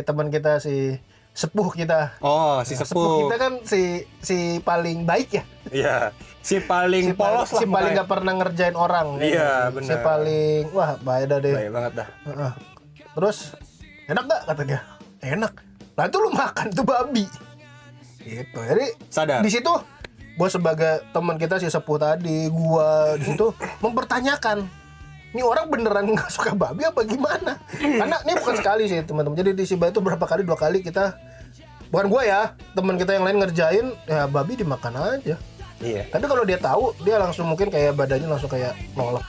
teman kita si sepuh kita. Oh, si Sepuh sepuh. kita kan si paling baik ya. Iya. Si paling polos lah. Si paling mukanya. nggak pernah ngerjain orang. Iya, Si benar. paling wah bahaya dah deh. Baik banget dah. Heeh. Terus enak gak kata dia? Enak. Nah itu lu makan tuh babi. Gitu. Jadi Sadar. di situ gua sebagai teman kita si sepuh tadi, gua di situ mempertanyakan, ini orang beneran nggak suka babi apa gimana? Karena ini bukan sekali sih teman-teman. Jadi di Siba itu berapa kali, 2 kali kita, bukan gua ya, teman kita yang lain ngerjain, ya babi dimakan aja. Iya. Tapi kalau dia tahu, dia langsung mungkin kayak badannya langsung kayak nolak.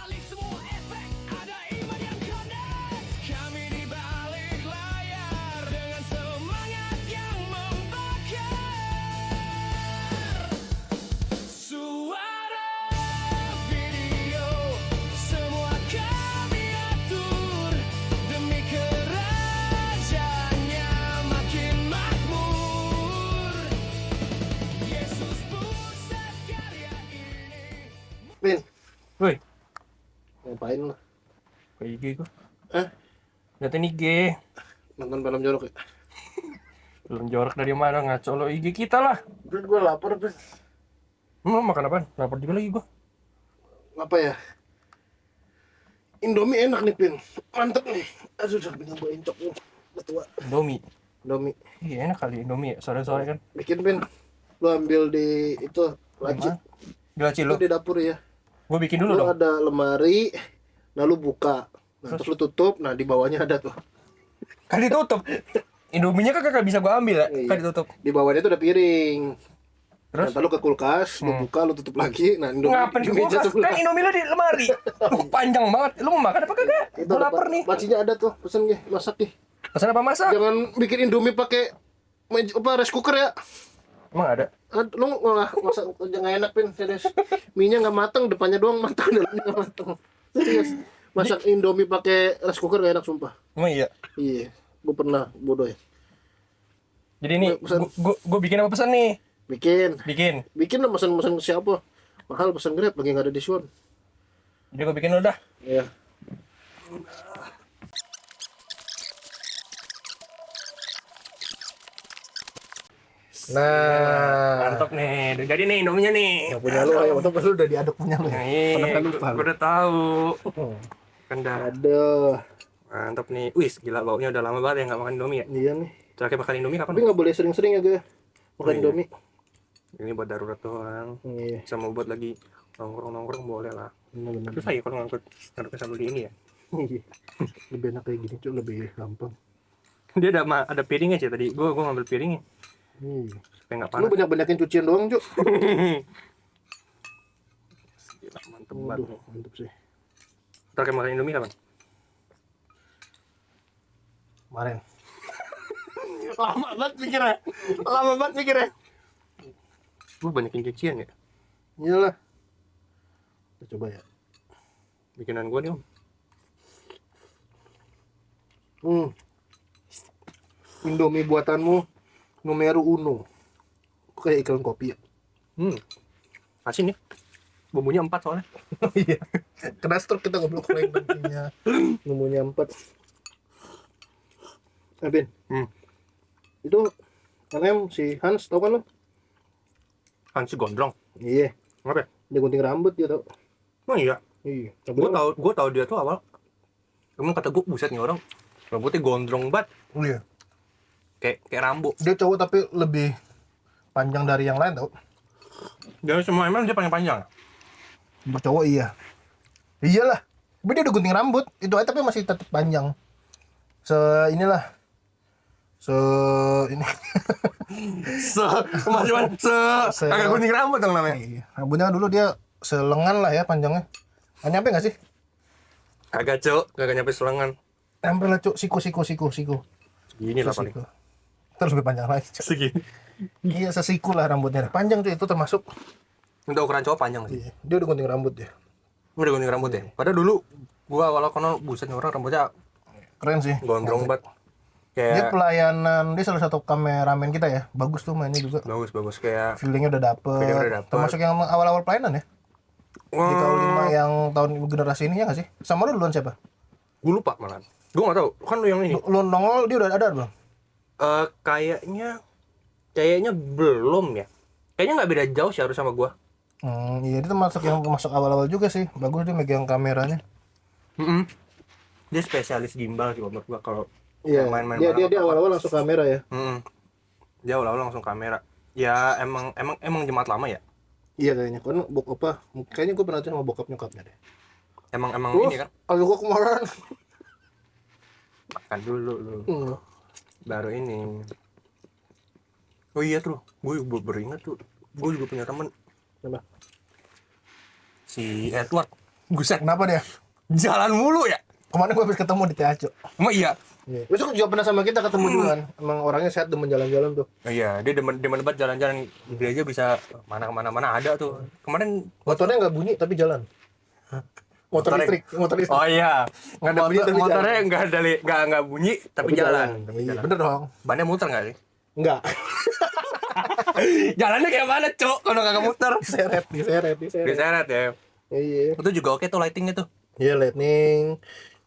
Pin, Woi, ngapain lu? ke IG gua. Eh, Liatin IG. nonton film jorok ya? Belum jorok dari mana, ngaco lo IG kita lah. Pin, gue lapar, Pin. Mau makan apaan? Lapar juga lagi gua. Apa ya? Indomie enak nih, Pin. Mantep nih. Aduh, udah pengen gue incok nih. Betua. Indomie. Indomie. Iya enak kali Indomie ya, sore-sore kan. Bikin, Pin. Lu ambil di itu, laci. Di laci lo. Itu di dapur ya. Gua bikin dulu Lu dong. ada lemari, nah lu buka. Nah, terus lu tutup, nah di bawahnya ada tuh. Kan ditutup. Indominya kan kagak bisa gua ambil ya. Iya. Kan ditutup. Di bawahnya tuh ada piring. Terus? Nah, lu ke kulkas, lu buka, lu tutup lagi. Nah, Indomie Ngapain di ke meja kulkas? sebelah. Kan Indomie lo di lemari. Panjang banget. Lu mau makan apa kagak? Itu Gua ada lapar nih. Pancinya ada tuh, pesen nih, masak nih. Pesan apa masak? Jangan bikin Indomie pakai rice cooker ya. Emang ada? Lu malah masak jangan enak, Pin, serius. Mie-nya nggak mateng, depannya doang mateng, dalamnya nggak mateng. Serius. Masak Indomie pakai rice cooker gak enak sumpah. Emang iya. Iya, gue pernah bodoh ya. Jadi ini Pesan. gua bikin apa pesan nih? Bikin lah, pesan siapa? Mahal pesan Grab lagi nggak ada diskon. Jadi gua bikin dulu dah. Iya. Nah, Mantap nih. Udah jadi nih Indominya nih. yang punya lu, ayo, lu udah diaduk punya lu. Nah, Pernah iya, lupa. gua udah tahu. Kan dah. Aduh, Mantap nih. Wis, gila baunya udah lama banget ya nggak makan Indomie ya. iya nih. Terakhir makan Indomie kapan? Tapi nggak boleh sering-sering ya, gue. Makan iya. Indomie. Ini buat darurat doang. Iya, Sama buat lagi nongkrong boleh lah. benar-benar. Susah ya kalau ngangkut sambil di ini ya. Iya. Lebih enak kayak gini, cuy, lebih gampang. Dia ada piringnya sih tadi. Gua ngambil piringnya Iya. supaya nggak Lu panas. banyak-banyakin cucian doang, Cuk. Gila, mantep banget. Aduh, mantep sih. Terakhir makan Indomie kapan? Kemarin. Lama banget mikirnya. Gua banyakin cucian ya. Iyalah. Kita coba ya. Bikinan gua nih om. Indomie buatanmu numero uno. Kayak iklan kopi ya. Asin ya. Bumbunya 4 soalnya. Iya. Kena stroke kita goblok lagi nantinya. Numbunya 4. Abin. Itu karena si Hans tau kan lo? Kan si gondrong. Iya. Apa ya? Dia gunting rambut dia tau. Emang iya. Iya. Gua tahu dia tuh awal. Emang kata gua buset nih orang rambutnya gondrong banget. Iya. Kayak Rambo. Dia cowok tapi lebih panjang dari yang lain tau. Dari semua emang dia paling panjang. Untuk cowok iya. Iyalah. Tapi dia udah gunting rambut. Itu aja tapi masih tetap panjang. Inilah. Ini. Kagak gunting rambut dong namanya. Iya. Rambutnya dulu dia selengan lah ya panjangnya. Nyampe nggak sih? Kagak cok, kagak nyampe selengan. Nyampe lah cuk, siku. Segini lah paling. Siku. Terus lebih panjang lagi cuk. Segini. Iya sesiku lah rambutnya. Panjang tuh itu termasuk. Untuk ukuran cowok panjang sih. Iya. Dia udah gunting rambut ya. Udah gunting rambut ya. Padahal dulu gua awal kenal buset nih orang rambutnya Keren sih. gondrong banget. Dia Kayak pelayanan, dia salah satu kameramen kita ya. Bagus tuh mainnya juga. bagus kayak Feelingnya udah dapet. Termasuk yang awal-awal pelayanan ya. Di K5 yang tahun generasi ini ya nggak sih? Sama lu duluan siapa? Gue lupa malah. Gue nggak tahu. Kan lu yang ini. Lu nongol dia udah ada belum? Kayaknya belum ya. Kayaknya nggak beda jauh sih harus sama gua. Iya itu masuk awal-awal juga sih. Bagus dia megang kameranya. Mm-mm. Dia spesialis gimbal sih menurut gua kalau Iya. main-main Dia bareng dia apa-apa. awal-awal langsung kamera ya. Mm-mm. Dia awal-awal langsung kamera. Ya emang jemaat lama ya. Iya kayaknya. Karena kayaknya gue pernah tuh sama bokap nyokapnya deh. Emang Terus, ini kan kalau gue kemarin. makan dulu lu. Hmm. Baru ini. Oh iya tuh, gue baru ingat tuh. Gue juga punya temen Kenapa? si Edward. Buset, Kenapa dia? jalan mulu ya. Kemarin gue habis ketemu di THC. Emang iya. Iya. Besok juga pernah sama kita ketemu juga kan. Emang orangnya sehat demen jalan-jalan tuh. Oh iya, dia demen banget jalan-jalan di gereja bisa mana ada tuh. Kemarin Motornya nggak bunyi tapi jalan. Motor Motornya- listrik. oh iya, Nggak ada bunyi tapi motornya nggak bunyi tapi jalan. Iya, bener dong. Bannya muter nggak sih? Enggak. Jalannya kayak mana cok kalau nggak muter? diseret. Diseret ya. Iya. Itu juga oke tuh lightingnya tuh. Iya, lightning.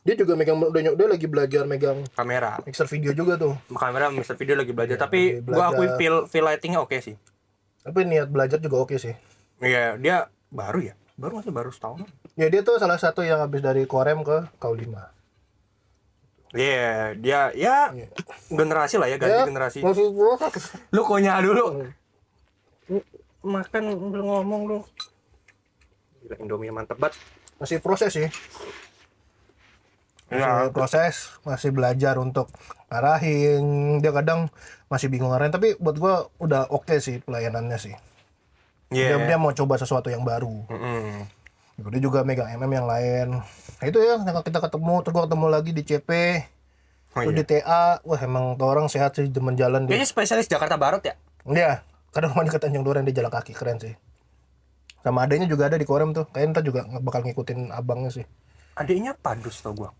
Dia juga dia lagi belajar megang Kamera, mixer video juga tuh. kamera, Mr. Video lagi belajar. Iya, Tapi lagi gua akui belajar. feel lightingnya oke sih. Tapi niat belajar juga oke sih. Iya, dia baru ya. Baru setahun. Ya dia tuh salah satu yang habis dari Korem ke Kaulima. Iya, dia ya Iya. generasi lah ya, ganti generasi. Masih Lu konya dulu. Makan belum ngomong lu. Gila, Indomie mantep banget. masih proses sih. Masih proses, masih belajar untuk ngarahin. Dia kadang masih bingung ngarahin, tapi buat gua udah oke sih pelayanannya sih. Iya. Dia mau coba sesuatu yang baru. Mm-mm. Dia juga megang yang lain. Nah, itu ya, yang kita ketemu, terus gua ketemu lagi di CP, Oh, terus iya. di TA. Wah, emang tuh orang sehat sih, demen jalan dia. Kayaknya spesialis Jakarta Barat ya? Iya, kadang rumahnya ke Tanjung Duren, dia jalan kaki, keren sih. Sama adanya juga ada di Korem tuh, kayaknya ntar juga bakal ngikutin abangnya sih. Adiknya Padus tau gua.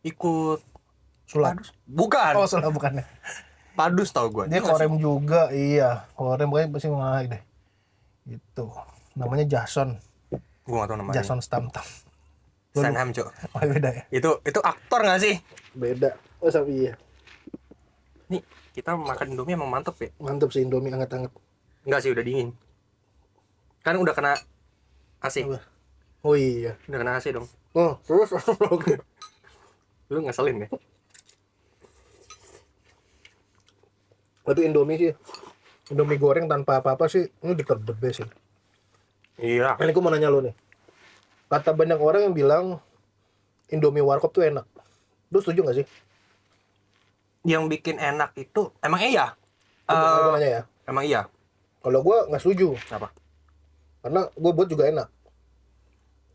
Ikut Sulap. Padus. Bukan. Oh, salah bukannya. Padus tau gua. Dia Korem juga, iya. Korem kayaknya pasti mengaik deh. Itu. Namanya Jason. Gua gak tau namanya. Jason Statham. Statham, Cok. Oh, beda ya? Itu aktor gak sih? Beda. Oh, sama iya. Nih, kita makan Indomie emang mantep ya? Mantep sih Indomie anget-anget. Enggak sih, udah dingin. Kan udah kena AC. Apa? Oh iya. Udah kena AC dong. Oh, terus oke. Lu ngeselin ya? Tapi Indomie sih. Indomie goreng tanpa apa-apa sih, ini the best sih. Iya. Ini aku mau nanya lu nih. Kata banyak orang yang bilang Indomie Warkop tuh enak. Lu setuju gak sih? Yang bikin enak itu emang iya. Aku nanya ya. Emang iya. Kalau gua nggak setuju, Apa? karena gua buat juga enak.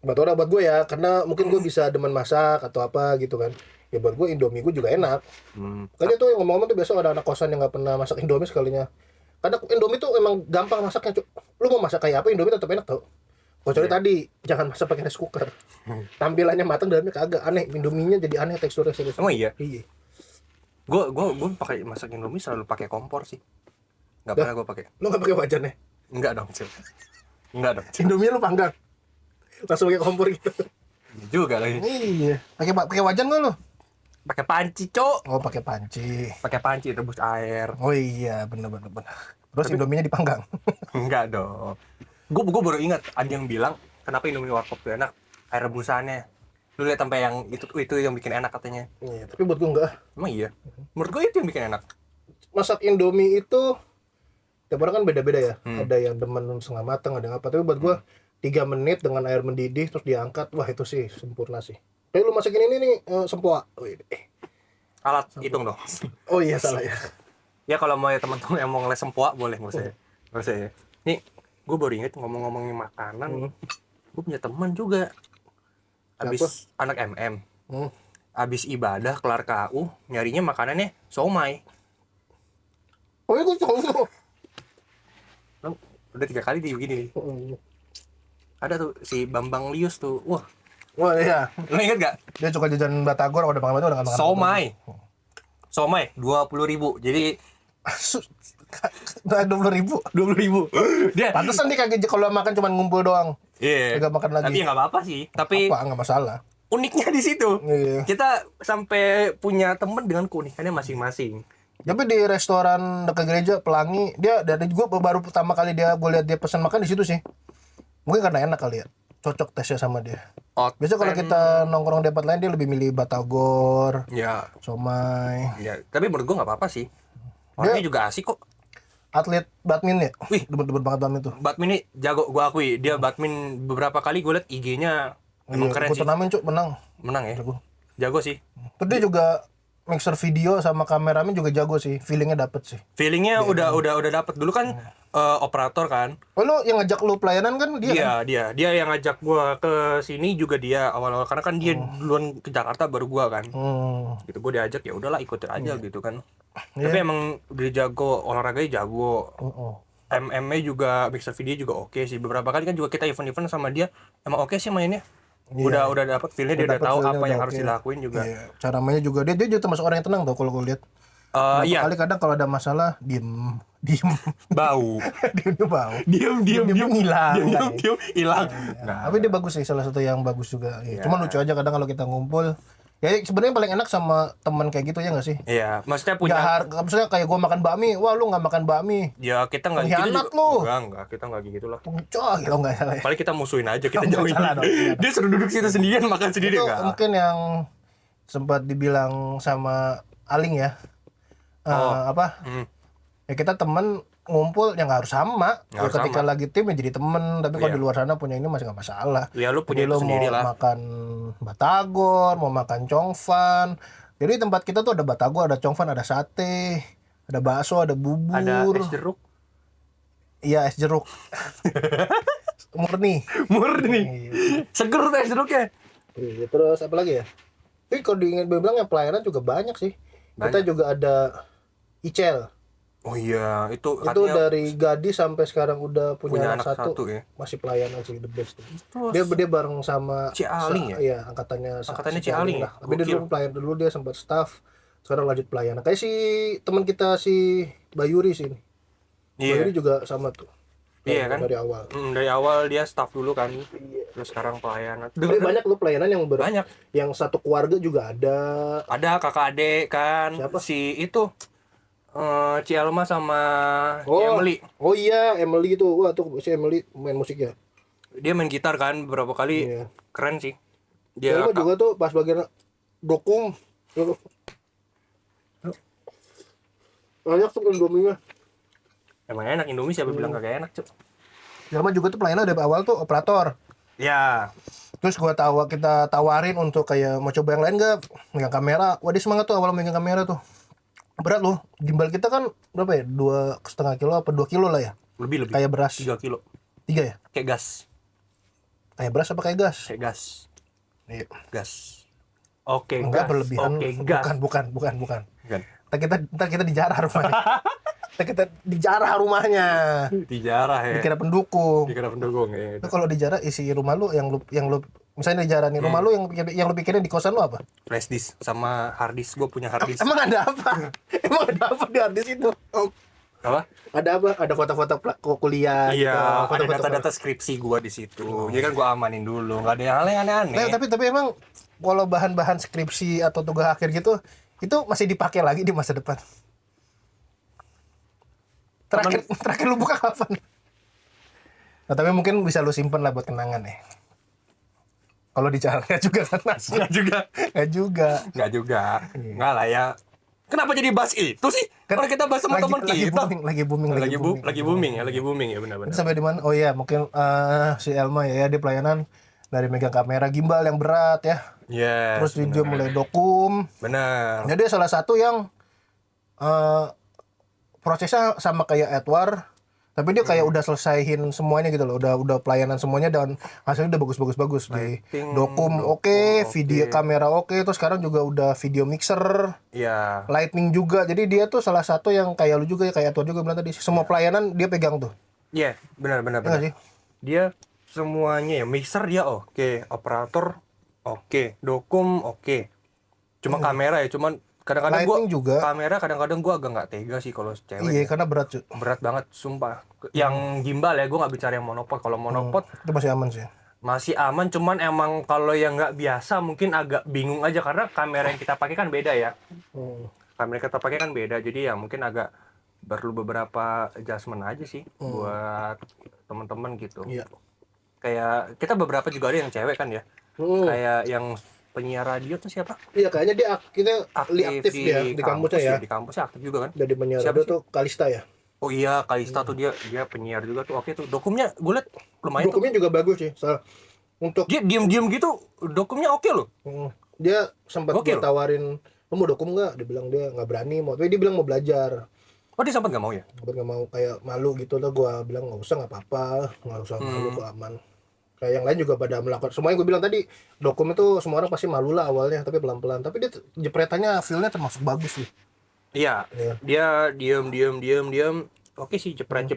Buat gue ya, karena mungkin gue bisa demen masak atau apa gitu kan. Ya buat gue Indomie gue juga enak. Kayaknya tuh yang ngomong-ngomong tuh besok ada anak kosan yang nggak pernah masak Indomie sekalinya. Karena Indomie tuh emang gampang masaknya, Cuk. Lu mau masak kayak apa Indomie tetap enak tau. Kecuali tadi jangan masak pakai rice cooker. Tampilannya matang, dalamnya kagak, aneh. Indominya jadi aneh teksturnya serius. Emang iya. Iya. Gue pakai masak Indomie selalu pakai kompor sih. Nggak pernah gue pakai. Lu nggak pakai wajannya? Enggak dong, Cil. Enggak dong. Indomie lu panggang. Langsung pakai kompor gitu. Iya juga lagi. Iya. Pakai wajan nggak lu? Pakai panci, Cok. Oh, pakai panci. Pakai panci rebus air. Oh iya, bener. Terus Indominya dipanggang. Enggak dong. Gue baru ingat ada yang bilang kenapa Indomie Warkop tuh enak, air rebusannya. Lu lihat sampai yang itu yang bikin enak katanya. Iya, tapi buat gue enggak. Emang iya. Menurut gue itu yang bikin enak. Masak Indomie itu tiap orang kan beda-beda ya. Ada yang demen setengah matang, ada yang apa. Tapi buat gue 3 menit dengan air mendidih terus diangkat, wah itu sih sempurna sih. Tapi lu masakin ini nih sempoa. Alat hitung dong. Oh iya salah ya. Ya kalau mau ya teman-teman yang mau ngeles sempoa boleh, nggak usah ya. Nih, gue baru inget ngomong-ngomongin makanan. Gue punya teman juga. Abis anak MM. Abis ibadah kelar KU, nyarinya makanannya somai. Oh itu cowok. Udah 3 kali dia begini nih. Ada tuh si Bambang Lius tuh. Wah, Wah iya. lo inget gak? Dia suka jajan batagor, udah makan udah nggak makan. Somai 20.000. Jadi 20.000. 20.000. Dia Pantesan dia kagak kalau makan cuma ngumpul doang. iya. Kagak makan lagi. Tapi ya nggak apa-apa sih. Tapi Apa nggak masalah. uniknya di situ. Iya. Kita sampai punya temen dengan keunikannya masing-masing. Tapi di restoran dekat gereja Pelangi, dia dari gue baru pertama kali gue lihat dia pesan makan di situ sih. Mungkin karena enak kali ya. Cocok tesnya sama dia. Biasa kalau kita nongkrong di tempat lain dia lebih milih batagor, Ya, somai. ya. Tapi menurut gua nggak apa-apa sih. Orangnya juga asik kok. Atlet badminton ya? Wih. Debat banget badminton tuh. Badmin ini jago, gua akui. Dia badmin beberapa kali gue liat IG-nya emang Iya, keren ikut sih. turnamen cuk, menang. Menang ya. Jago. Jago sih. Terus dia juga mixer video sama kameramen juga jago sih. Feelingnya dapet sih. Feelingnya udah dapet. Dulu kan operator kan. Oh lu yang ngajak lu pelayanan kan dia kan? Dia yang ngajak gua ke sini juga dia awal-awal, karena kan dia duluan ke Jakarta baru gua kan. Gitu gua diajak, ya udahlah ikutin aja gitu kan. Tapi emang udah jago, olahraganya jago. MM-nya juga, mixer video juga oke sih. Beberapa kali kan juga kita event-event sama dia, emang oke sih mainnya. Udah dapet feel-nya, dia udah tahu apa yang harus dilakuin juga. Iya. Cara mainnya juga dia juga termasuk orang yang tenang tuh kalau gue lihat. Iya, Kali kadang kalau ada masalah diem bau. diem bau. Diam hilang. hilang. Nah, tapi dia bagus sih, salah satu yang bagus juga. Iya. Cuma lucu aja kadang kalau kita ngumpul. Ya sebenarnya paling enak sama teman kayak gitu ya nggak sih? Iya, maksudnya punya. Maksudnya kayak gue makan bakmi, wah lu nggak makan bakmi. Ya kita nggak gitu Pengkhianat juga. lu. Enggak, kita nggak gitu lah. Puncak gitu nggak salah. Ya. Paling kita musuhin aja, kita Nggak jauhin. salah dong, iya. Dia suruh duduk situ sendirian, makan sendiri Itu enggak? mungkin yang sempat dibilang sama Aling ya. Apa? Ya kita temen ngumpul yang nggak harus sama. Nggak Ya, harus ketika sama. lagi tim ya jadi temen. Tapi kalau Iya. di luar sana punya ini masih nggak masalah. Ya lu punya Jadi itu lu sendiri mau lah. makan batagor, mau makan congfan. Jadi tempat kita tuh ada batagor, ada congfan, ada sate, ada bakso, ada bubur. Ada es jeruk. Iya, es jeruk. Murni. Murni. Iya. Seger tuh es jeruknya. Iya, terus apa lagi ya? Tapi kalau dibilang yang pelayanan juga banyak sih. Kita juga ada Icel. Oh iya, itu Itu katanya dari gadis sampai sekarang udah punya punya anak anak satu ya. Masih pelayanan sih, the best. Terus Dia bareng sama Ci Aling ya? Iya, angkatannya Ci Aling ya? lah. Tapi dia dulu pelayan dulu, dia sempat staff, sekarang lanjut pelayanan. Kayak si teman kita si Bayuri sih ini. Iya. Bayuri juga sama tuh. Iya kan? Dari awal. Dari awal dia staff dulu kan. Terus sekarang pelayanan. Tapi banyak lu pelayanan yang Banyak. yang satu keluarga juga ada. Ada kakak adik kan. Siapa? Si itu Ci Alma sama Ci Emily. Oh iya, Emily itu. Wah, tuh si Emily main musik ya. Dia main gitar kan beberapa kali. Iya. Keren sih. Dia Dia juga tuh pas bagian dokung. Banyak tuh Indomie-nya. emang enak Indomie, siapa bilang kagak enak, Cuk. Jalma juga tuh pelayanan dari awal tuh operator. Ya. Terus kita tawarin untuk kayak mau coba yang lain gak? Megang kamera. Wah dia semangat tuh awal megang kamera tuh. Berat loh. Gimbal kita kan berapa ya? 2,5 kilo apa 2 kilo lah ya? Lebih. Kayak beras. 3 kilo. 3 ya? Kayak gas. Kayak beras apa kayak gas? Kayak gas. Iya. Gas. Oke, Enggak gas. berlebihan. Oke, gas. Bukan. Bukan. Ntar kita dijarah rumahnya. kita dijarah rumahnya. Dijarah ya. Dikira pendukung. Dikira pendukung ya. Itu kalau dijarah isi rumah lu yang lu misalnya dijarah nih rumah lu yang lu pikirin di kosan lu apa? Flash disk sama hard disk. Gue punya hard disk. Emang ada apa? Emang ada apa di harddisk itu? Apa? Ada apa? Ada foto-foto kuliah Iya, gitu. ada Foto-foto data-data skripsi gua di situ. Jadi kan gua amanin dulu, nggak ada yang hal yang aneh-aneh. Nah, tapi emang kalau bahan-bahan skripsi atau tugas akhir gitu itu masih dipakai lagi di masa depan. Terakhir lu buka kapan? Nah, tapi mungkin bisa lu simpen lah buat kenangan ya. Kalau dicaranya juga kan masih. Nggak juga. Nggak lah ya. Kenapa jadi bahas itu sih? Karena kita bahas sama teman kita. Lagi booming Ya benar-benar. Itu sampai di mana? Oh iya, mungkin si Elma ya dia pelayanan dari megang kamera gimbal yang berat ya. Iya. Terus dia mulai dokum. Benar. Jadi salah satu yang prosesnya sama kayak Edward, tapi dia kayak udah selesaiin semuanya gitu loh, udah pelayanan semuanya dan hasilnya udah bagus di dokum oke, video kamera oke, terus sekarang juga udah video mixer, Iya. lightning juga. Jadi dia tuh salah satu yang kayak lu juga ya, kayak Edward juga bilang tadi, semua pelayanan dia pegang tuh. Iya, benar. Iya nggak sih? Dia semuanya ya, mixer dia oke, operator oke, dokum oke. Cuma kamera ya, cuman kadang-kadang Lighting juga. kamera kadang-kadang gua agak nggak tega sih kalau cewek. Iya, karena berat cuy. Berat banget sumpah. Yang gimbal ya, gua nggak bicara yang monopod. Kalau monopod Itu masih aman sih. masih aman, cuman emang kalau yang nggak biasa mungkin agak bingung aja karena kamera yang kita pakai kan beda ya. kamera kita pakai kan beda, jadi ya mungkin agak perlu beberapa adjustment aja sih buat teman-teman gitu. Iya. Kayak kita beberapa juga ada yang cewek kan ya, kayak yang penyiar radio tuh siapa? Iya, kayaknya dia kita aktif dia di kampusnya ya. Di kampusnya aktif juga kan. Jadi penyiar Siapa radio sih? tuh Kalista ya. Oh iya, Kalista tuh dia penyiar juga tuh. Oke tuh, dokumnya gue liat lumayan tuh. Dokumnya juga bagus sih. Untuk Dia diem-diem gitu, dokumnya oke loh. dia sempat Gokil. gua tawarin, "Lu mau dokum nggak?" Dia bilang dia nggak berani mau. Tapi dia bilang mau belajar. Oh dia sempat nggak mau ya? Sempat nggak mau, kayak malu gitu lah. Gua bilang nggak usah, nggak apa-apa, nggak usah malu, kok aman. Kayak yang lain juga pada melakukan. Semuanya gue bilang tadi, dokum itu semua orang pasti malu lah awalnya, tapi pelan-pelan. Tapi dia jepretannya feel-nya termasuk bagus sih. Iya, Iya. dia diem. Oke sih, jepret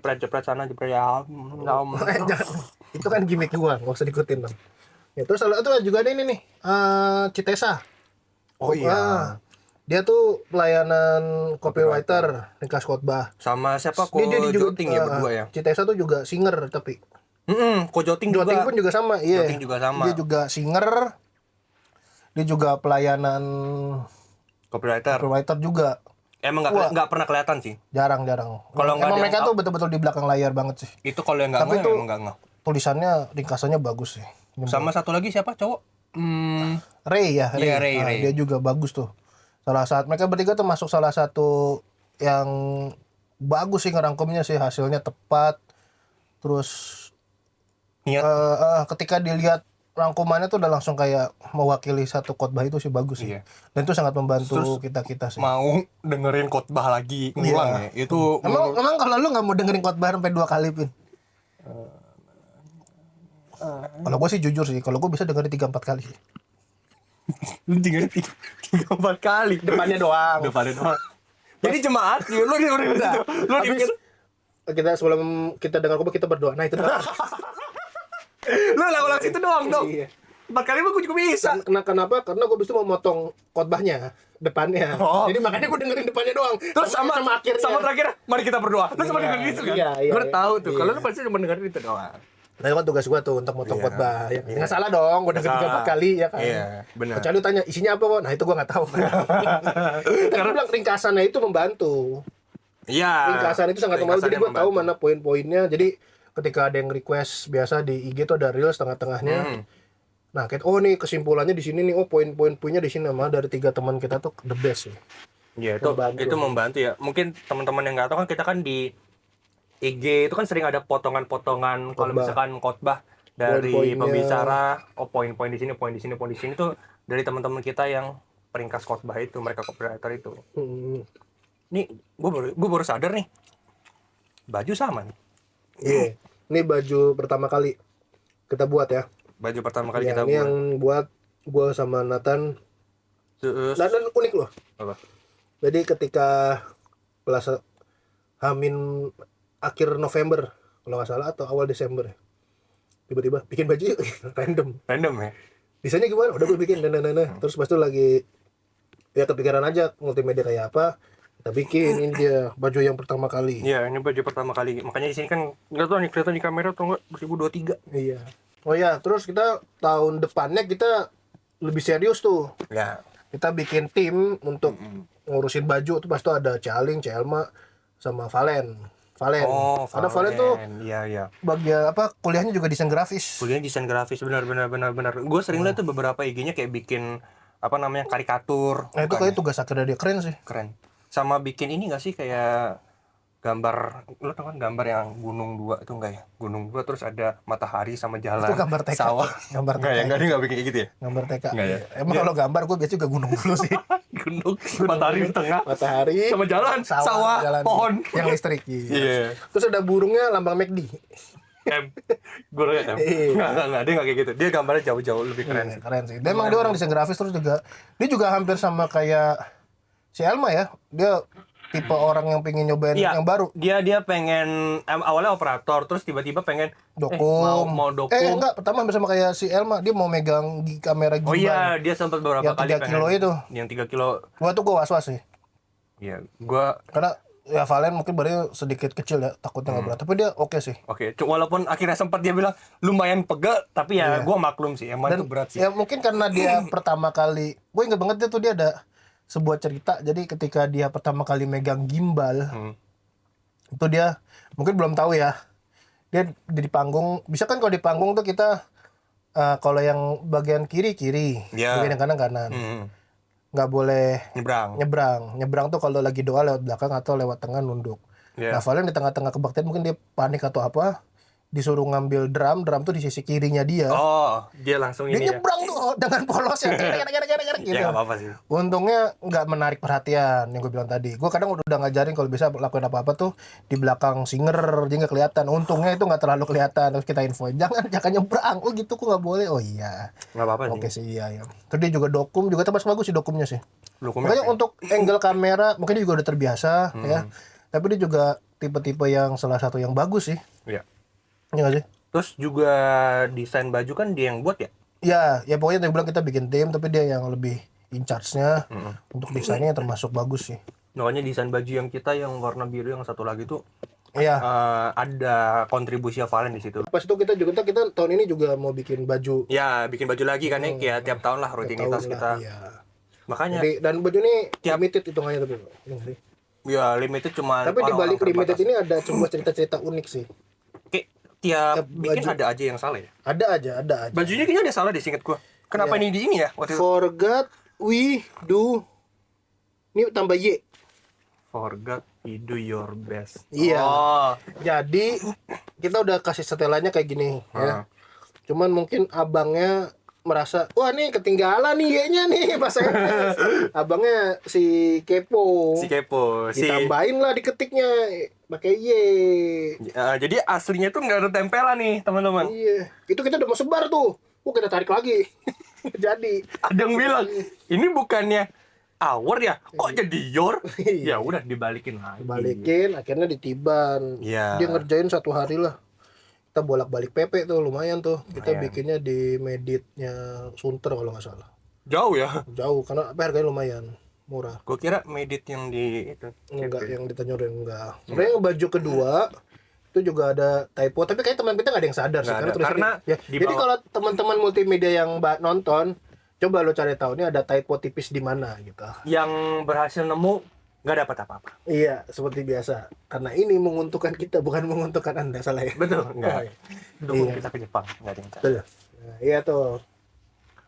sana, jepret ya. Jangan. Itu kan gimmick gua, nggak usah diikutin dong. Ya, terus itu juga ada ini nih, Citesa. Oh iya. Dia tuh pelayanan copywriter di kelas khotbah. Sama siapa? Ko Dia juga Joting ya berdua ya? Citesa tuh juga singer tapi. Ko Joting juga. Joting pun juga sama, iya. Joting juga sama. Dia juga singer. Dia juga pelayanan Copywriter. copywriter juga. Emang Wah. nggak pernah kelihatan sih. Jarang. Kalau nggak emang ada mereka yang tuh betul-betul di belakang layar banget sih. Itu kalau yang nggak Tapi ngeh tuh- emang nggak ngeh. Tulisannya, ringkasannya bagus sih. Sama satu lagi siapa cowok? Ray ya, Iya, Ray. Dia juga bagus tuh. Mereka bertiga tuh masuk salah satu yang bagus sih ngerangkumnya sih, hasilnya tepat. Terus Niat. ketika dilihat rangkumannya tuh udah langsung kayak mewakili satu khotbah, itu sih bagus sih. Iya. Dan itu sangat membantu Terus kita sih. Mau dengerin khotbah lagi ngulang ya. Itu Emang kalau lu nggak mau dengerin khotbah sampai 2 kali, Pin? Kalau gue sih jujur sih, kalau gue bisa dengerin 3-4 kali sih. lu dengerin 3-4 kali. Depannya doang. Jadi jemaat, lu dengerin itu. Lu Habis dipikir kita sebelum kita dengar khotbah kita berdoa. Nah, itu doang. lu ulang situ doang dong. Iya. 4 kali mah gue juga bisa. Kenapa? Karena gue bisa mau motong khotbahnya depannya. Oh. Jadi makanya gue dengerin depannya doang. Terus sama akhirnya. sama terakhir, mari kita berdoa. Lu cuma dengerin itu kan? Iya. Gue udah tahu tuh. Iya. Kalau lu pasti cuma dengerin itu doang. Nah, itu kan tugas gue tuh untuk motong Iya. khotbah. Ya, nggak salah dong. Gue dengerin Nggak 3-4 salah. kali ya kan. Iya, benar. Kecuali lu tanya isinya apa kok. Nah, itu gue nggak tahu. Karena gue bilang ringkasannya itu membantu. Iya. Ringkasan itu sangat membantu. Jadi gue tahu membantu. mana poin-poinnya. Jadi ketika ada yang request, biasa di IG tuh ada reels tengah-tengahnya. Nah, kayak nih kesimpulannya di sini nih. Poin-poinnya di sini, mah dari 3 teman kita tuh the best sih. Iya, itu membantu ya. Mungkin teman-teman yang nggak tahu kan, kita kan di IG itu kan sering ada potongan-potongan kalau Khotbah. misalkan khotbah dari Poin-poinnya. pembicara, poin-poin di sini tuh dari teman-teman kita yang peringkas khotbah itu, mereka copywriter itu. Nih, gue baru sadar nih. Baju sama nih. Iya. Ini baju pertama kali kita buat ya. Baju pertama kali Ya, kita ini buat. yang buat gua sama Nathan. Terus Dan unik loh. apa? Jadi ketika Plaza Hamin akhir November kalau nggak salah atau awal Desember, tiba-tiba bikin baju yuk. Random. Ya. Desainnya gimana? Udah gue bikin. Terus pas itu lagi ya kepikiran aja multimedia kayak apa. Kita bikin ini dia baju yang pertama kali. Iya, ini baju pertama kali. Makanya di sini kan nggak tahu nih kelihatan di kamera atau enggak 2023. Iya. Oh ya, terus kita tahun depannya kita lebih serius tuh. Ya. Kita bikin tim untuk ngurusin baju tuh, pas itu ada Caling, Celma sama Valen. Oh, Karena Valen tuh iya. bagian kuliahnya juga desain grafis. Kuliah desain grafis, benar. Gue sering lihat tuh beberapa IG-nya kayak bikin karikatur. Nah, itu kayak tugas akhirnya dia keren sih. Keren. Sama bikin ini nggak sih, kayak gambar, lo tau kan gambar yang gunung 2 itu enggak ya? Gunung 2 terus ada matahari sama jalan. Itu gambar TK. Sawah. Gambar Enggak ya, TK. dia enggak bikin kayak gitu ya? Gambar TK. Nggak ya? Emang kalau gambar gue biasanya juga gunung dulu sih. Gunung, matahari di tengah, Matahari, sama jalan, sawah, jalan pohon. yang listrik. Iya. Terus ada burungnya lambang McD. Gue liat Enggak, dia enggak kayak gitu. Dia gambarnya jauh-jauh lebih keren sih. Keren sih. Dia emang dia orang desain grafis, terus juga dia juga hampir sama kayak si Elma ya. Dia tipe orang yang pengen nyobain Iya. yang baru. Dia pengen awalnya operator, terus tiba-tiba pengen Dokum. mau dokum. Enggak, pertama hampir sama kayak si Elma, dia mau megang kamera gimbal. Oh iya, dia sempat beberapa Yang kali 3 kilo itu. Yang 3 kilo. Gua was-was sih. Iya, gua Karena ya Valen mungkin badannya sedikit kecil ya, takutnya nggak berat. Tapi dia oke sih. oke. Walaupun akhirnya sempat dia bilang lumayan pegel, tapi ya gua maklum sih, emang itu berat sih. Ya mungkin karena dia pertama kali, gue inget banget dia tuh dia ada sebuah cerita. Jadi ketika dia pertama kali megang gimbal, itu dia mungkin belum tahu ya. Dia di panggung, bisa kan kalau di panggung tuh kita kalau yang bagian kiri, Ya. bagian yang kanan. Nggak boleh nyebrang tuh kalau lagi doa lewat belakang atau lewat tengah nunduk. Nah, Valen di tengah-tengah kebaktian mungkin dia panik atau apa, disuruh ngambil drum tuh di sisi kirinya dia. Dia langsung Dia ini nyebrang tuh dengan polosnya gitu. Ya nggak apa-apa sih. Untungnya nggak menarik perhatian yang gue bilang tadi. Gue kadang udah ngajarin kalau bisa lakuin apa-apa tuh di belakang singer, jadi nggak kelihatan. Untungnya itu nggak terlalu kelihatan. Terus kita infoin, jangan nyebrang. Oh gitu, kok nggak boleh. Oh iya. Nggak apa-apa sih. Oke sih, iya. Terus dia juga dokum juga termasuk bagus sih dokumnya sih. Makanya apa? untuk angle kamera mungkin dia juga udah terbiasa ya. Tapi dia juga tipe-tipe yang salah satu yang bagus sih. Iya. Iya nggak sih? Terus juga desain baju kan dia yang buat ya? Ya pokoknya tadi bilang kita bikin tim, tapi dia yang lebih in charge-nya untuk desainnya termasuk bagus sih. Makanya desain baju yang kita yang warna biru yang satu lagi tuh Iya. Ada kontribusi Valen di situ. Pas itu kita tahun ini juga mau bikin baju. Ya, bikin baju lagi kan ya tiap tahun lah rutinitas kita. Iya. Makanya Jadi, dan baju ini limited hitungannya tapi. Ya limited cuma. Tapi di balik limited ini ada sebuah cerita-cerita unik sih. Kayak tiap bikin ada aja yang salah ya. Ada aja. Bajunya kayaknya ada salah deh, seinget gua. Kenapa ini di ini ya? Forgot we do. Ini tambah Y. Forgot we do your best. Iya. Jadi kita udah kasih setelannya kayak gini ya. Cuman mungkin abangnya merasa, wah nih ketinggalan nih Y-nya nih pas SMS. Abangnya si kepo. Ditambahin lah diketiknya pakai Y. Jadi aslinya tuh nggak ada tempelan nih teman-teman. Iya. Itu kita udah mau sebar tuh. Kita tarik lagi. Jadi ada yang bilang ini bukannya our ya, kok jadi your? Ya udah dibalikin lagi. Akhirnya ditiban. Iya. Dia ngerjain 1 hari lah. Kita bolak-balik PP tuh lumayan tuh. Kita bikinnya di Meditnya Sunter kalau nggak salah. Jauh ya? Jauh karena harganya lumayan murah. Gue kira Medit yang di itu. Enggak, yang di Tanjung enggak. Sebenarnya baju kedua itu juga ada typo, tapi kayak teman kita nggak ada yang sadar sih karena jadi kalau teman-teman multimedia yang nonton, coba lo cari tahu ini ada typo tipis di mana gitu. Yang berhasil nemu nggak dapat apa-apa. Iya, seperti biasa. Karena ini menguntungkan kita, bukan menguntungkan Anda, salah ya. Betul, enggak. Dukung kita ke Jepang, enggak ada yang salah. Nah, iya tuh.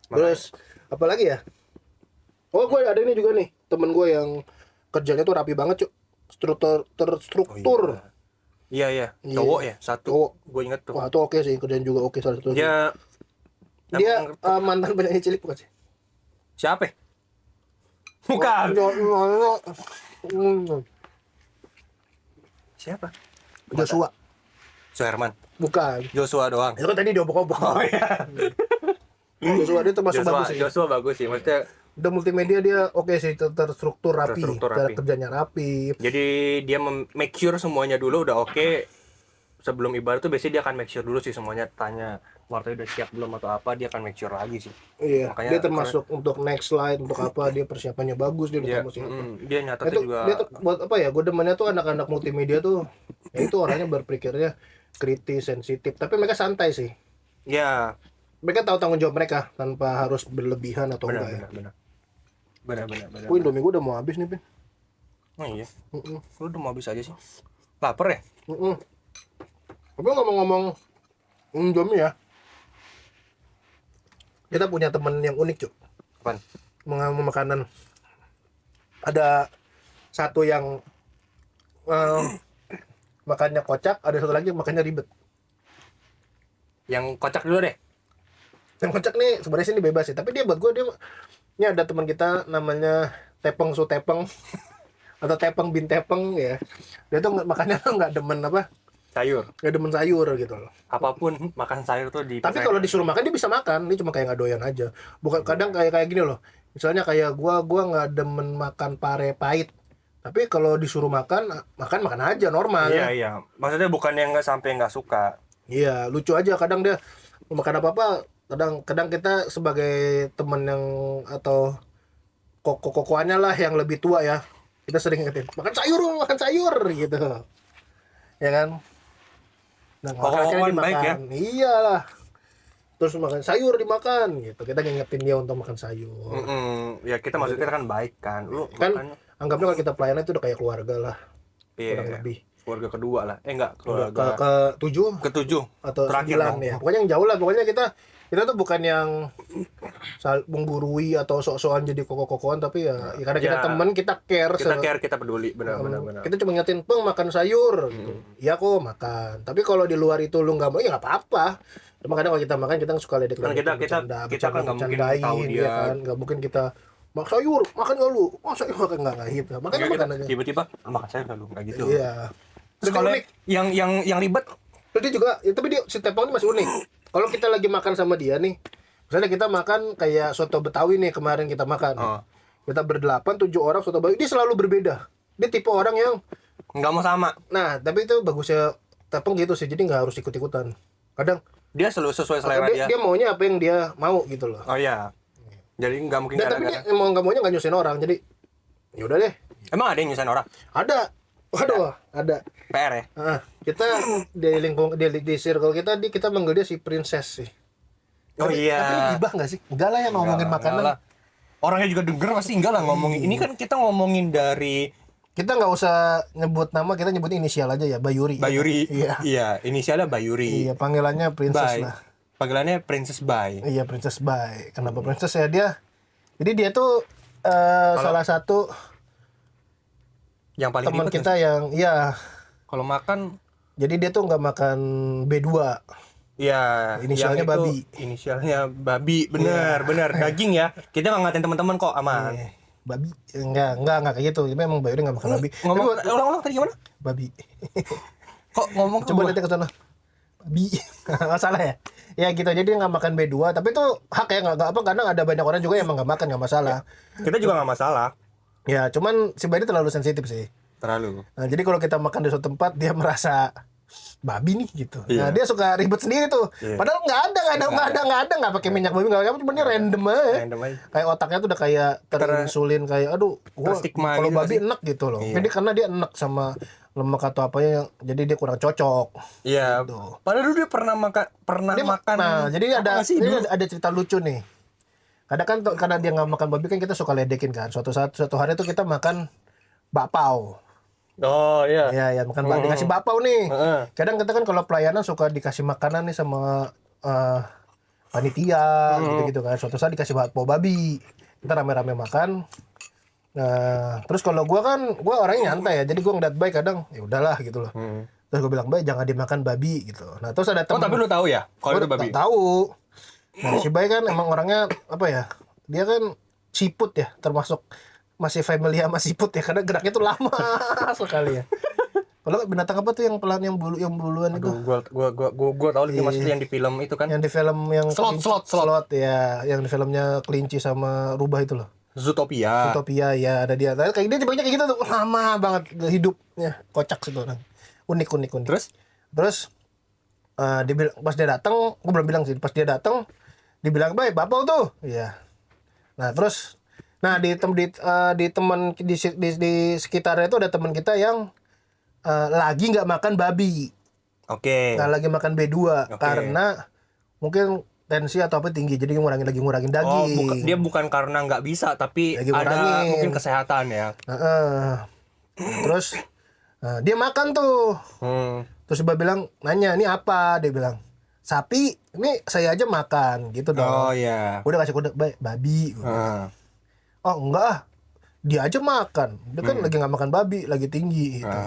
Terus apa lagi ya? Oh, gue ada ini juga nih, temen gue yang kerjanya tuh rapi banget, Cuk. Terstruktur. Iya. Cowok ya, satu. Gue inget tuh. Wah, itu oke sih, kerjaan juga oke salah satu. Dia mantan penyanyi cilik bukan sih? Siapa? Bukan. Siapa? Joshua. Herman. Bukan. Joshua doang. Itu kan tadi diobok-obok. Oh iya. Joshua dia termasuk bagus sih. Joshua bagus sih, maksudnya udah multimedia dia oke sih, terstruktur rapi. Cara kerjanya rapi. Jadi dia make sure semuanya dulu udah oke. Sebelum ibarat tuh biasanya dia akan make sure dulu sih semuanya, tanya wartanya udah siap belum atau apa, dia akan make sure lagi sih. Iya. Makanya dia termasuk untuk next slide untuk apa, dia persiapannya bagus, dia udah dia nyatetnya juga. Dia buat apa ya? Gue demennya tuh anak-anak multimedia tuh, ya itu orangnya berpikirnya kritis, sensitif, tapi mereka santai sih. Ya. Mereka tahu tanggung jawab mereka tanpa harus berlebihan atau enggak. Benar. Indomie gue udah mau habis nih, Pin. Oh iya. Lu udah mau habis aja sih. Lapar ya? Tapi ngomong-ngomong Indomie ya, kita punya temen yang unik, Cuk. Apaan? Mengamu makanan. Ada satu yang makannya kocak, ada satu lagi yang makannya ribet. Yang kocak dulu deh. Yang kocak nih sebenarnya sih ini bebas sih, tapi dia buat gue ini ada teman kita namanya Tepeng Su Tepeng atau Tepeng bin Tepeng ya. Dia tuh makannya tuh nggak demen apa? Sayur. Nggak demen sayur gitu loh. Apapun makan sayur tuh di. Tapi kalau disuruh makan dia bisa makan, dia cuma kayak nggak doyan aja. Bukan kadang kayak gini loh. Misalnya kayak gua nggak demen makan pare pahit. Tapi kalau disuruh makan aja normal. Iya. Maksudnya bukan yang nggak sampai nggak suka. Iya, lucu aja kadang dia makan apa-apa. Kadang kita sebagai temen yang atau kokoannya lah yang lebih tua ya, kita sering ngetin makan sayur gitu ya kan. Nah, kokoan baik ya. Iyalah, terus makan sayur dimakan gitu. Kita ngingetin dia untuk makan sayur. Ya kita maksudnya kan baik kan. Lu Kan makanya anggapnya kalau kita pelayanan itu udah kayak keluarga lah, kurang iya, lebih. keluarga kedua lah. Enggak, Udah keluarga ke 7 ketujuh atau terakhir 9 dong. ya. Pokoknya yang jauh lah. Pokoknya kita tuh bukan yang menggurui atau sok-sokan jadi koko-kokoan, tapi ya karena kita Ya. teman, kita care. Kita care, kita peduli, benar. Kita cuma ngingetin, "Bang, makan sayur." Gitu. Iya kok makan. Tapi kalau di luar itu lu nggak mau, ya nggak apa-apa. Cuma kadang kalau kita makan, kita suka ledek Kan kita kan nggak mungkin tahu dia. ya kan. Nggak mungkin kita makan sayur, makan nggak lu? Oh, sayur makan nggak gitu. Makan Enggak, makan kita aja. tiba-tiba makan sayur dulu kayak gitu. Iya. Terus Tapi kalau unik. yang ribet, Terus dia juga, ya, tapi dia si Tepong ini masih unik. Kalau kita lagi makan sama dia nih, misalnya kita makan kayak soto Betawi nih kemarin kita makan. Oh. Kita berdelapan, 7 orang soto Betawi, dia selalu berbeda. Dia tipe orang yang, nggak mau sama. nah tapi itu bagusnya Tepong gitu sih, jadi nggak harus ikut-ikutan. Kadang Dia selalu sesuai selera dia, dia. maunya apa yang dia mau gitu loh. Oh iya. Jadi nggak mungkin Dan tapi gara-gara. dia emang nggak maunya nggak nyusahin orang, jadi yaudah deh. Emang ada yang nyusahin orang? Ada, waduh, ada. PR ya? Kita di lingkung di circle kita manggil dia si princess sih. Oh Tapi iya. ini gibah nggak sih? Enggak lah yang ngomongin Enggak makanan. lah. Orangnya juga denger pasti enggak lah ngomongin. Ini kan kita ngomongin dari Kita nggak usah nyebut nama, kita nyebut inisial aja ya, Bayuri. Bayuri. Iya. Iya, inisialnya Bayuri. Iya, panggilannya princess Bay. lah. Panggilannya Princess Bay. Iya, Princess Bay. Kenapa princess ya dia? Jadi dia tuh salah satu Yang paling teman ribet kita yang, ya, kalau makan jadi dia tuh nggak makan B2. ya Inisialnya yang itu babi. Inisialnya babi, bener daging ya. Kita nggak ngatain teman-teman kok, aman. Babi. Enggak kayak gitu. Memang Bayuri nggak makan babi. Ngomong ulang tadi gimana? Babi. Kok ngomong ke Coba gua? lihat ke sana. Babi. Nggak salah ya? Ya gitu, jadi nggak makan B2, tapi itu hak ya, nggak apa, karena ada banyak orang juga yang emang nggak makan, nggak masalah. Kita juga nggak masalah. Ya cuman si Bayuri terlalu sensitif sih. Terlalu. Nah, jadi kalau kita makan di suatu tempat dia merasa babi nih gitu. Iya. Nah, dia suka ribet sendiri tuh. Iya. Padahal nggak pakai minyak babi, nggak apa, cuma dia random aja. Random aja. Kayak otaknya tuh udah kayak terinsulin, kayak aduh, gua terstigma kalau gitu babi pasti. enak gitu loh. Iya. Jadi karena dia enak sama lemak atau apanya, jadi dia kurang cocok. Iya. Gitu. Padahal dulu dia pernah makan. Nah, jadi apa ada nggak sih ini dulu? ada cerita lucu nih. Kadang kan karena dia nggak makan babi kan kita suka ledekin kan. Suatu hari tuh kita makan bakpao. Oh iya. Ya makan bakpao, dikasih bakpao nih. Heeh. Kadang kita kan kalau pelayanan suka dikasih makanan nih sama panitia gitu-gitu kan. Suatu saat dikasih bakpao babi. Kita rame-rame makan. Nah, terus kalau gua orangnya nyantai ya. Jadi gua ngeliat baik kadang ya udahlah gitu loh. Terus gua bilang, "Baik, jangan dimakan babi," gitu. Nah, terus ada Oh, teman. tapi lu tahu ya kalau itu babi? Tahu. Nah, si Bay kan emang orangnya apa ya? Dia kan siput ya, termasuk masih family sama siput ya, karena geraknya tuh lama sekali ya. Kalau binatang apa tuh yang buluan itu? Aduh, gua tahu lagi maksudnya yang di film itu kan. Yang di film yang Slot ya, yang di filmnya kelinci sama rubah itu loh. Zootopia. Utopia ya, ada dia. Nah, kayak dia tiba kayak gitu tuh, lama banget hidupnya, kocak sih tuh orang. Unik. Terus pas dia datang, gue belum bilang sih, pas dia datang dibilang, "Baik, bapak tuh." Iya. Nah, terus di teman di sekitarnya itu ada teman kita yang lagi nggak makan babi. Oke. Nggak lagi makan B2 Oke. karena mungkin tensi atau apa tinggi, jadi ngurangin Oh, daging. dia bukan karena nggak bisa, tapi Lagi ada ngurangin. mungkin kesehatan ya. Heeh. Terus dia makan tuh. Terus dia bilang, nanya, "Ini apa?" Dia bilang, "Sapi, ini saya aja makan," gitu dong. Oh iya. Udah kasih kode, "Baik, babi." Gua bilang. Heeh. Oh enggak ah, dia aja makan. Dia kan lagi nggak makan babi, lagi tinggi gitu.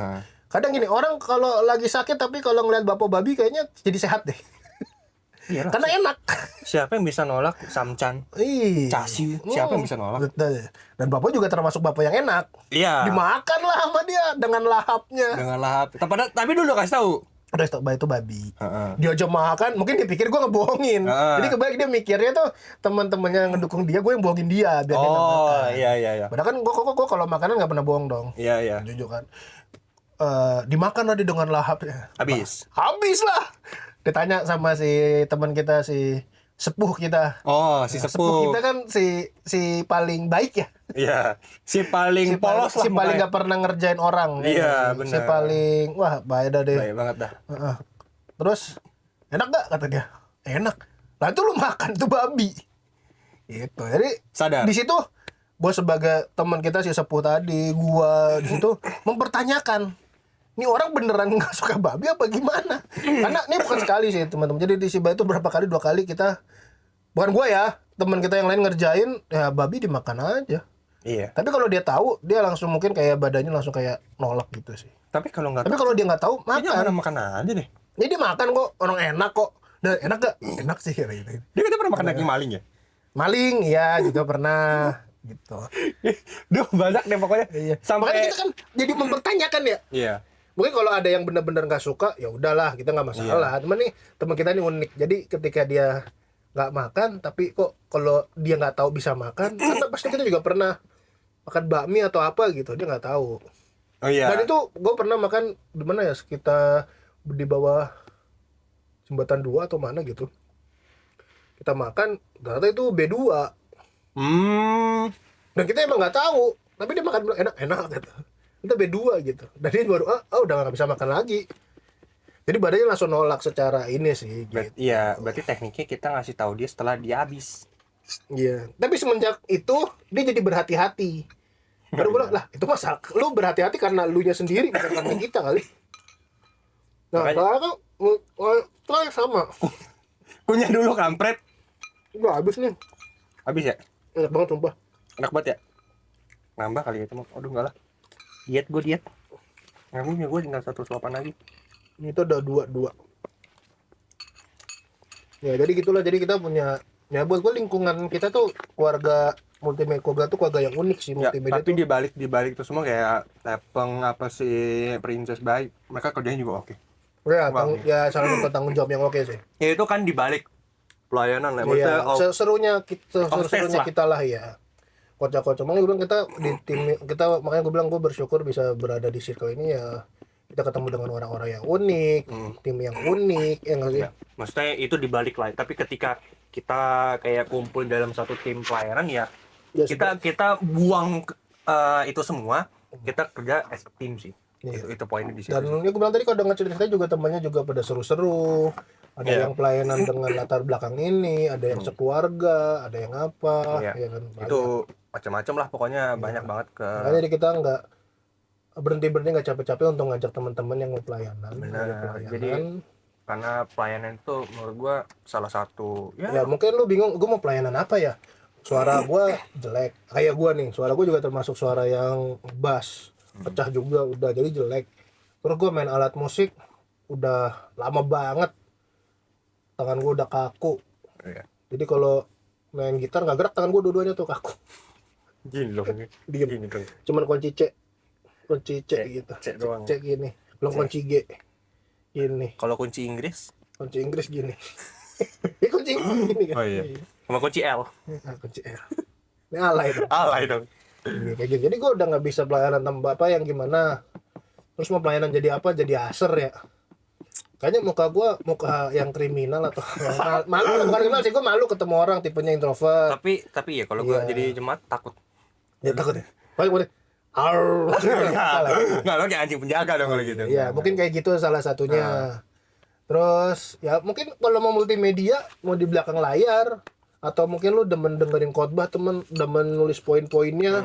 Kadang gini, orang kalau lagi sakit tapi kalau ngeliat bapak babi kayaknya jadi sehat deh. Iyalah. Karena enak. Siapa yang bisa nolak samcan? Ih. Casi. Siapa yang bisa nolak? Betul. Dan bapak juga termasuk bapak yang enak. Iya. Dimakan lah sama dia dengan lahapnya. Dengan lahap. Tapi dulu kasih tahu. Udah itu babi. Heeh. Dia aja makan, mungkin dia pikir gue ngebohongin. Jadi kebaik dia mikirnya tuh teman-temannya yang ngedukung dia, gue yang bohongin dia biar dia nggak Oh makan. iya. Padahal kan gue kalau makanan nggak pernah bohong dong. Iya. Jujur kan. Dimakan lah dia dengan lahapnya. Habis. Habis lah. Ditanya sama si teman kita, si sepuh kita. Oh, si sepuh. Kita kan si paling baik ya. Iya. Si paling polos lah. Si paling nggak pernah ngerjain orang. Iya, Si benar. paling wah bahaya dah deh. Baik banget dah. Terus enak gak kata dia? Enak. Nah itu lu makan tuh babi. Gitu. Jadi Sadar. di situ gue sebagai teman kita si sepuh tadi, gue di situ mempertanyakan, ini orang beneran nggak suka babi apa gimana? Karena ini bukan sekali sih teman-teman. Jadi di Siba itu berapa kali, 2 kali kita, bukan gue ya, teman kita yang lain ngerjain, ya babi dimakan aja. Iya. Tapi kalau dia tahu, dia langsung mungkin kayak badannya langsung kayak nolak gitu sih. Tapi kalau nggak Tapi kalau dia nggak tahu, kayaknya makan. makan aja deh. Jadi dia makan kok, orang enak kok. Dan enak gak? Enak sih kayak gitu. Dia kan pernah makan daging maling ya? Maling, ya juga pernah gitu. Duh, banyak deh pokoknya. Iya. Makanya Sampai kita kan jadi mempertanyakan ya. iya. Mungkin kalau ada yang benar-benar nggak suka, ya udahlah, kita nggak masalah. Cuman nih teman kita ini unik. Jadi ketika dia nggak makan, tapi kok kalau dia nggak tahu bisa makan, karena pasti kita juga pernah makan bakmi atau apa gitu, dia nggak tahu. Oh iya. Dan itu gue pernah makan di mana ya, sekitar di bawah jembatan 2 atau mana gitu. Kita makan, ternyata itu B2. Dan kita emang nggak tahu, tapi dia makan bilang enak gitu. Itu B2 gitu. Dan dia baru udah nggak bisa makan lagi. Jadi badannya langsung nolak secara ini sih. Gitu. Iya, berarti tekniknya kita ngasih tahu dia setelah dia habis. Iya. Tapi semenjak itu dia jadi berhati-hati. Baru bilang, lah itu masa lu berhati-hati karena lu nya sendiri, bukan karena kita kali. Nah, Makanya- kalau sama. Kunyah dulu kampret. Udah habis nih. Habis ya? Enak banget sumpah. Enak banget ya? Nambah kali ya itu mah. Aduh enggak lah. Diet gue. Ngamunya gue tinggal 1 suapan lagi. Ini tuh udah 2. Ya jadi gitulah, jadi kita punya, ya buat gue lingkungan kita tuh keluarga Multimedia Koga tuh keluarga yang unik sih. Ya, Multimedia tapi tuh dibalik itu semua kayak Tepeng apa sih Princess Baik, mereka kerjanya juga oke. ya, Wah. ya salah satu tanggung jawab yang oke sih. Ya itu kan dibalik pelayanan lah. Iya, Maksudnya serunya kita, offstage serunya lah. kita lah ya. Kocak-kocak. Makanya gue bilang kita di tim kita, makanya gue bilang gue bersyukur bisa berada di circle ini ya. Kita ketemu dengan orang-orang yang unik, tim yang unik, ya nggak sih? Ya, maksudnya itu dibalik lah. Tapi ketika kita kayak kumpul dalam satu tim pelayanan ya, Ya, kita buang itu semua, kita kerja as a team sih. Iya. Itu poinnya di situ. Dan ini gue bilang tadi, kalau dengan cerita juga temannya juga pada seru-seru. Ada Iya. yang pelayanan dengan latar belakang ini, ada yang sekeluarga, ada yang apa, Iya. ya kan. Itu macam-macam lah pokoknya, banyak banget ke. Makanya jadi kita nggak berhenti nggak capek-capek untuk ngajak teman-teman yang mau pelayanan. Benar. Ada pelayanan. Jadi karena pelayanan itu menurut gua salah satu Ya mungkin lu bingung, gue mau pelayanan apa ya? Suara gue jelek, kayak gue nih, suara gue juga termasuk suara yang bass, pecah juga udah, jadi jelek. Terus gue main alat musik udah lama banget, tangan gue udah kaku. Iya. Jadi kalau main gitar nggak gerak, tangan gue dua-duanya tuh kaku. Gini dong. Diem. Gini dong. Cuman kunci C gitu, C doang. C gini, belum kunci G gini, Kalau kunci Inggris, kunci Inggris gini. Ini kunci gini kan. Oh iya. sama kunci L. Nah, kunci L. Ini alay dong. Alay dong. Ini kayak gitu. Jadi gue udah nggak bisa pelayanan tambah apa yang gimana. Terus mau pelayanan jadi apa? Jadi aser ya. Kayaknya muka gue muka yang kriminal atau yang malu. Bukan kriminal sih, gue malu ketemu orang tipenya introvert. Tapi ya kalau gue Iya. jadi jemaat takut. Ya takut ya. Paling boleh. Arr. Salah. Nggak lo kayak anjing penjaga dong kalau gitu. Iya, mungkin kayak gitu salah satunya. Terus ya mungkin kalau mau multimedia mau di belakang layar, atau mungkin lu demen dengerin khotbah, demen nulis poin-poinnya.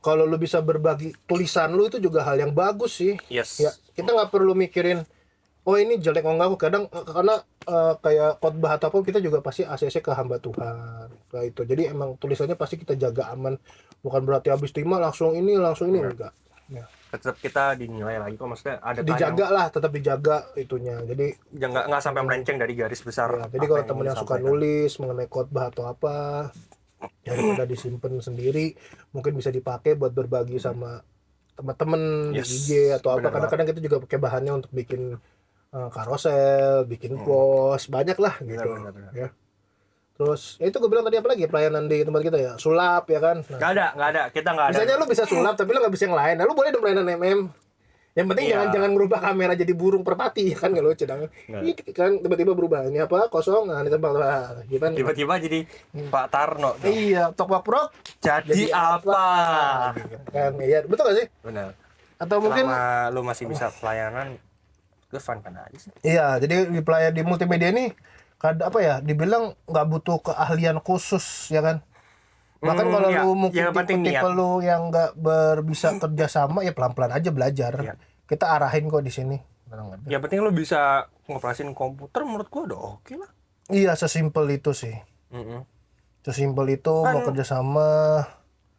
Kalau lu bisa berbagi tulisan lu, itu juga hal yang bagus sih. Yes. Ya, kita nggak perlu mikirin oh ini jelek oh enggak. Kadang karena kayak khotbah atau apa, kita juga pasti ACC ke hamba Tuhan. Nah itu. Jadi emang tulisannya pasti kita jaga aman. Bukan berarti habis terima langsung ini enggak. Ya. Tetap kita dinilai lagi kok, maksudnya ada Dijaga lah, tetap dijaga itunya. Jadi jangan nggak sampai melenceng dari garis besar. ya, jadi apa kalau yang temen yang suka disampaikan. nulis mengenai khotbah atau apa, daripada disimpan sendiri, mungkin bisa dipakai buat berbagi sama teman-teman Yes, di IG atau apa. benar Kadang-kadang kita juga pakai bahannya untuk bikin karosel, bikin post, banyak lah gitu. Benar. Ya. Terus ya itu gue bilang tadi, apa lagi pelayanan di tempat kita ya, sulap ya kan. Nah, Nggak ada, kita nggak ada. misalnya lu bisa sulap tapi lu nggak bisa yang lain, nah lu boleh dong pelayanan MM. Yang penting Iya. jangan merubah kamera jadi burung perpati, kan nggak lucu dong. Ini kan tiba-tiba berubah, ini apa kosong, nah ini tempat lah, gimana? Tiba-tiba jadi Pak Tarno. dong. Iya, Tok Prok Jadi apa? kan, iya betul gak sih? Benar. Atau mungkin Selama lu masih bisa pelayanan, gue fun aja sih. iya, jadi di multimedia ini apa ya, dibilang nggak butuh keahlian khusus ya kan. Bahkan kalau ya, lu mungkin yang penting tipe niat. lu yang nggak bisa kerja sama ya pelan-pelan aja belajar. Iya. Kita arahin kok di sini. Tenang aja. Yang penting lu bisa ngoperasin komputer, menurut gua udah oke lah. Iya, sesimpel itu sih. Mm-mm. Sesimpel itu mau Kan- kerja sama,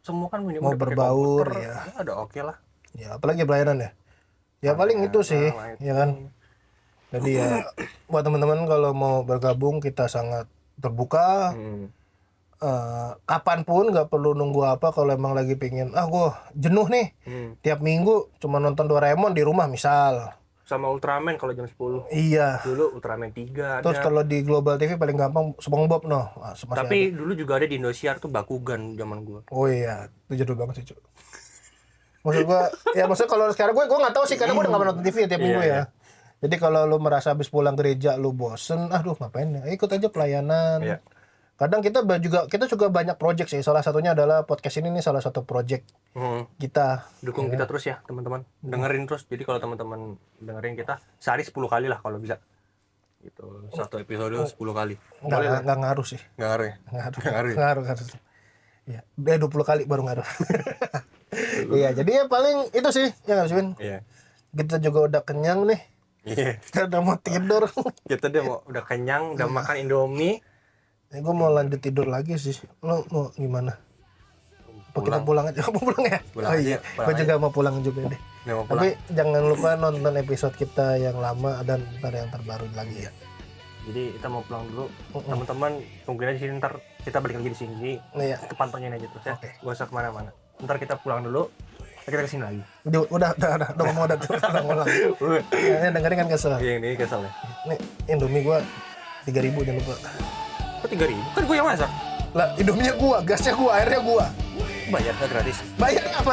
Semua kan mau udah pakai berbaur, komputer, ya. udah oke lah. ya apalagi pelayanan ya. Ya paling itu sih, Nah, ya kan. Jadi ya buat teman-teman kalau mau bergabung kita sangat terbuka. Hmm. Kapanpun nggak perlu nunggu apa, kalau emang lagi pingin gue jenuh nih tiap minggu cuma nonton Doraemon di rumah misal. Sama Ultraman kalau jam 10. Iya. Dulu Ultraman 3 Terus ada. kalau di Global TV paling gampang SpongeBob masih Tapi ada. dulu juga ada di Indosiar tuh Bakugan zaman gua. Oh iya, itu jadul banget sih, Cuk. Maksud gua, ya maksudnya kalau sekarang gua nggak tahu sih karena gua udah nggak nonton TV tiap minggu ya. Jadi kalau lu merasa habis pulang gereja lu bosen, aduh ngapain ya? Ikut aja pelayanan. Iya. Kadang kita juga banyak project sih. Salah satunya adalah podcast ini nih salah satu project kita. Dukung kita terus ya teman-teman, dengerin terus. Jadi kalau teman-teman dengerin kita sehari 10 kali lah kalau bisa. Gitu. Satu episode 10 kali. Boleh lah. Nggak ngaruh sih. Nggak ngaruh ya? Ngaruh. Ngaruh. Iya. Dia 20 kali baru ngaruh. Iya, jadi ya paling itu sih ya nggak sih, Win? Iya. Kita juga udah kenyang nih. Iya. Kita udah mau tidur. Kita udah kenyang, udah makan Indomie. Gue mau lanjut tidur lagi sih. Lo mau gimana? Apa kita pulang aja? Mau pulang ya? Pulang oh aja, iya, pulang gue juga mau pulang juga deh. Udah mau pulang. Tapi jangan lupa nonton episode kita yang lama dan ntar yang terbaru lagi ya. Jadi kita mau pulang dulu. Teman-teman tungguin aja sini, ntar kita balik lagi di sini. Iya. Kita pantauin aja terus ya. Oke. Gak usah kemana-mana. Ntar kita pulang dulu. Kita kesini lagi. Udah ngomong udah ngulang. Ya, dengerin kan kesel. Iya, ini kesel ya. Nih, Indomie gua 3.000 jangan lupa. Kok 3.000? Kan gue yang masak. Lah, Indominya gua, gasnya gua, airnya gua. Bayar gak gratis? Bayar apa?